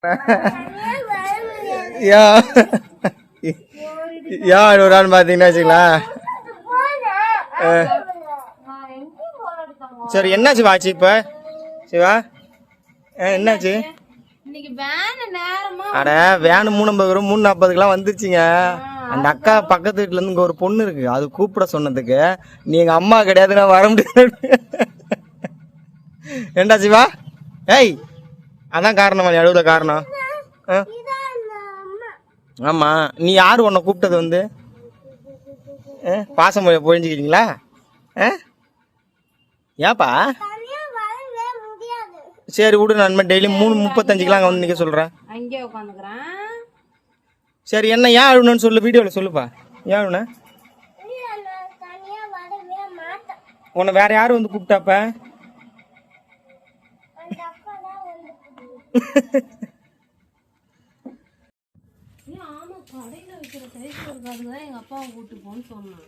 ஒரு பாத்தீங்கன்னா வச்சுங்களேன். சரி என்னாச்சு வாச்சு இப்ப சிவா? என்னாச்சு? அட வேனு 3:50 3:40 வந்துருச்சுங்க. அந்த அக்கா பக்கத்து வீட்டுல இருந்து இங்க ஒரு பொண்ணு இருக்கு, அது கூப்பிட சொன்னதுக்கு நீ எங்க அம்மா கிடையாது நான் வர முடியாது. ஏண்டா சிவா? ஏய் அதான் காரணமா நீ அழுவுல காரணம்? ஆமா நீ யாரு உன்னை கூப்பிட்டது வந்து? பாசம் பொழிஞ்சுக்கிறீங்களா? ஏப்பா? சரி விடு, நண்பன் டெய்லி 3:35 அங்கே வந்து நிற்க சொல்கிறேன். சரி என்ன ஏன் அழுணுன்னு சொல்லு, வீடியோவில் சொல்லுப்பா. ஏன் அழுன? உன்னை வேற யாரும் வந்து கூப்பிட்டாப்ப? ஆமா கடையில் வைக்கிற டைப் எங்க அப்பாவை கூப்பிட்டு போன்னு சொன்னான்.